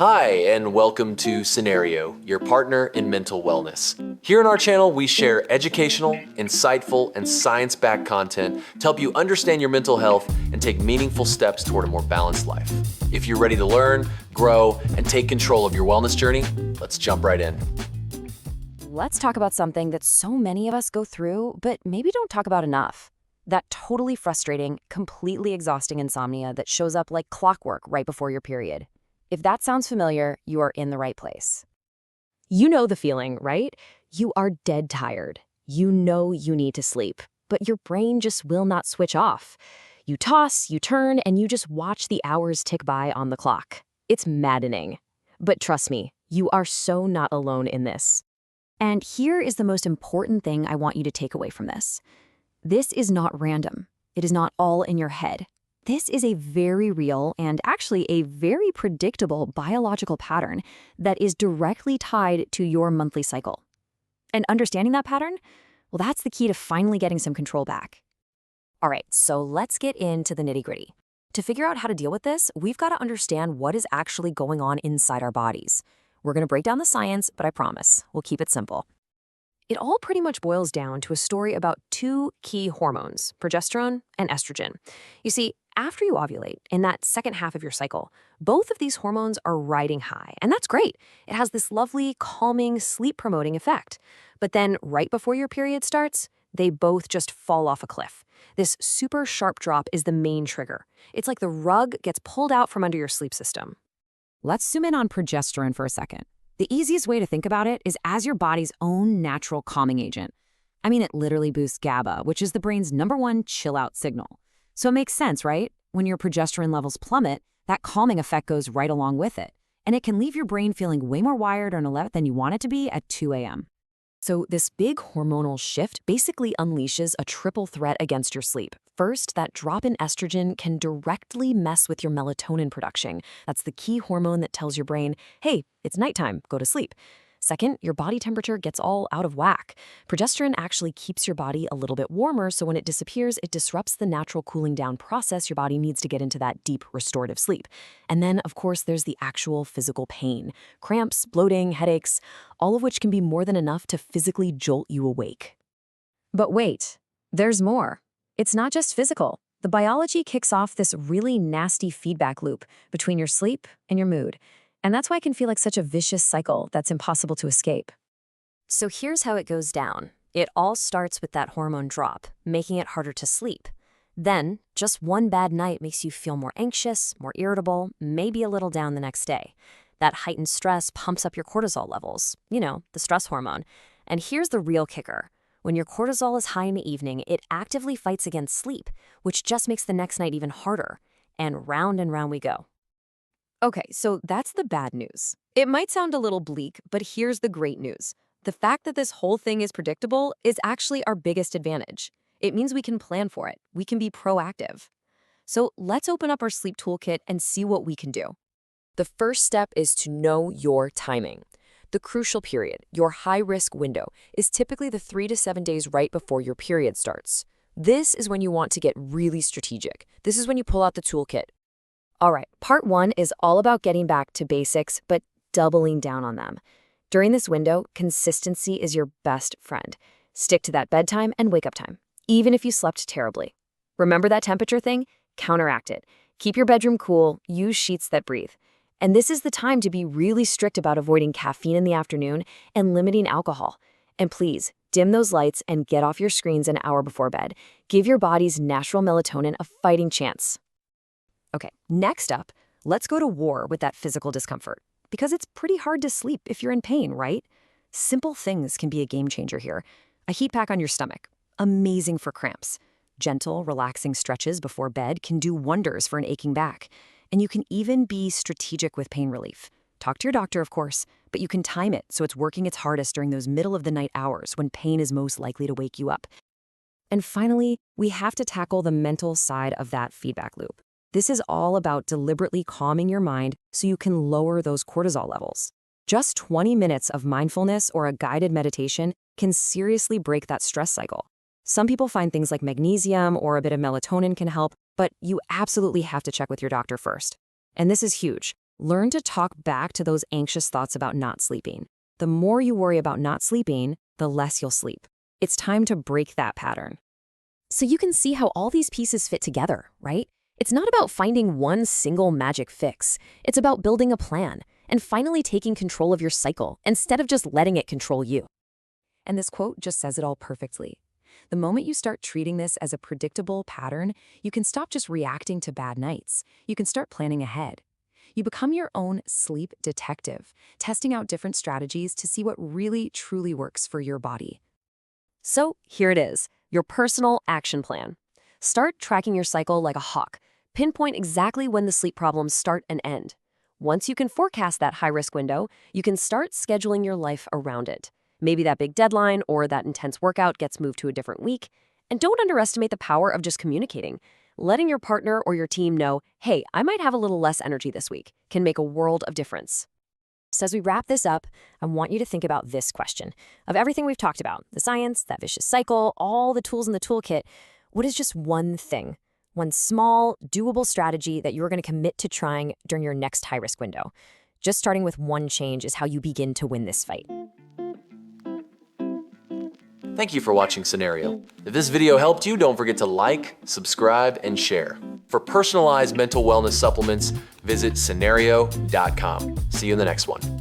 Hi, and welcome to Scenario, your partner in mental wellness. Here on our channel, we share educational, insightful, and science-backed content to help you understand your mental health and take meaningful steps toward a more balanced life. If you're ready to learn, grow, and take control of your wellness journey, let's jump right in. Let's talk about something that so many of us go through, but maybe don't talk about enough. That totally frustrating, completely exhausting insomnia that shows up like clockwork right before your period. If that sounds familiar, you are in the right place. You know the feeling, right? You are dead tired. You know you need to sleep, but your brain just will not switch off. You toss, you turn, and you just watch the hours tick by on the clock. It's maddening. But trust me, you are so not alone in this. And here is the most important thing I want you to take away from this. This is not random. It is not all in your head. This is a very real and actually a very predictable biological pattern that is directly tied to your monthly cycle. And understanding that pattern, well, that's the key to finally getting some control back. All right, so let's get into the nitty-gritty. To figure out how to deal with this, we've got to understand what is actually going on inside our bodies. We're going to break down the science, but I promise, we'll keep it simple. It all pretty much boils down to a story about two key hormones, progesterone and estrogen. You see, after you ovulate, in that second half of your cycle, both of these hormones are riding high, and that's great. It has this lovely, calming, sleep-promoting effect. But then, right before your period starts, they both just fall off a cliff. This super sharp drop is the main trigger. It's like the rug gets pulled out from under your sleep system. Let's zoom in on progesterone for a second. The easiest way to think about it is as your body's own natural calming agent. I mean, it literally boosts GABA, which is the brain's #1 chill-out signal. So it makes sense, right? When your progesterone levels plummet, that calming effect goes right along with it. And it can leave your brain feeling way more wired or alert than you want it to be at 2 a.m. So this big hormonal shift basically unleashes a triple threat against your sleep. First, that drop in estrogen can directly mess with your melatonin production. That's the key hormone that tells your brain, hey, it's nighttime, go to sleep. Second, your body temperature gets all out of whack. Progesterone actually keeps your body a little bit warmer, so when it disappears, it disrupts the natural cooling down process your body needs to get into that deep restorative sleep. And then, of course, there's the actual physical pain. Cramps, bloating, headaches, all of which can be more than enough to physically jolt you awake. But wait, there's more. It's not just physical. The biology kicks off this really nasty feedback loop between your sleep and your mood. And that's why it can feel like such a vicious cycle that's impossible to escape. So here's how it goes down. It all starts with that hormone drop, making it harder to sleep. Then, just one bad night makes you feel more anxious, more irritable, maybe a little down the next day. That heightened stress pumps up your cortisol levels, the stress hormone. And here's the real kicker. When your cortisol is high in the evening, it actively fights against sleep, which just makes the next night even harder. And round we go. Okay, so that's the bad news. It might sound a little bleak, but here's the great news. The fact that this whole thing is predictable is actually our biggest advantage. It means we can plan for it. We can be proactive. So let's open up our sleep toolkit and see what we can do. The first step is to know your timing. The crucial period, your high-risk window, is typically the 3 to 7 days right before your period starts. This is when you want to get really strategic. This is when you pull out the toolkit. All right, part 1 is all about getting back to basics, but doubling down on them. During this window, consistency is your best friend. Stick to that bedtime and wake-up time, even if you slept terribly. Remember that temperature thing? Counteract it. Keep your bedroom cool, use sheets that breathe. And this is the time to be really strict about avoiding caffeine in the afternoon and limiting alcohol. And please, dim those lights and get off your screens an hour before bed. Give your body's natural melatonin a fighting chance. Okay, next up, let's go to war with that physical discomfort. Because it's pretty hard to sleep if you're in pain, right? Simple things can be a game changer here. A heat pack on your stomach, amazing for cramps. Gentle, relaxing stretches before bed can do wonders for an aching back. And you can even be strategic with pain relief. Talk to your doctor, of course, but you can time it so it's working its hardest during those middle-of-the-night hours when pain is most likely to wake you up. And finally, we have to tackle the mental side of that feedback loop. This is all about deliberately calming your mind so you can lower those cortisol levels. Just 20 minutes of mindfulness or a guided meditation can seriously break that stress cycle. Some people find things like magnesium or a bit of melatonin can help, but you absolutely have to check with your doctor first. And this is huge. Learn to talk back to those anxious thoughts about not sleeping. The more you worry about not sleeping, the less you'll sleep. It's time to break that pattern. So you can see how all these pieces fit together, right? It's not about finding one single magic fix. It's about building a plan and finally taking control of your cycle instead of just letting it control you. And this quote just says it all perfectly. The moment you start treating this as a predictable pattern, you can stop just reacting to bad nights. You can start planning ahead. You become your own sleep detective, testing out different strategies to see what really, truly works for your body. So here it is, your personal action plan. Start tracking your cycle like a hawk. Pinpoint exactly when the sleep problems start and end. Once you can forecast that high-risk window, you can start scheduling your life around it. Maybe that big deadline or that intense workout gets moved to a different week. And don't underestimate the power of just communicating. Letting your partner or your team know, hey, I might have a little less energy this week, can make a world of difference. So as we wrap this up, I want you to think about this question. Of everything we've talked about, the science, that vicious cycle, all the tools in the toolkit, what is just one thing, one small, doable strategy that you're going to commit to trying during your next high-risk window? Just starting with one change is how you begin to win this fight. Thank you for watching Scenario. If this video helped you, don't forget to like, subscribe, and share. For personalized mental wellness supplements, visit scenario.com. See you in the next one.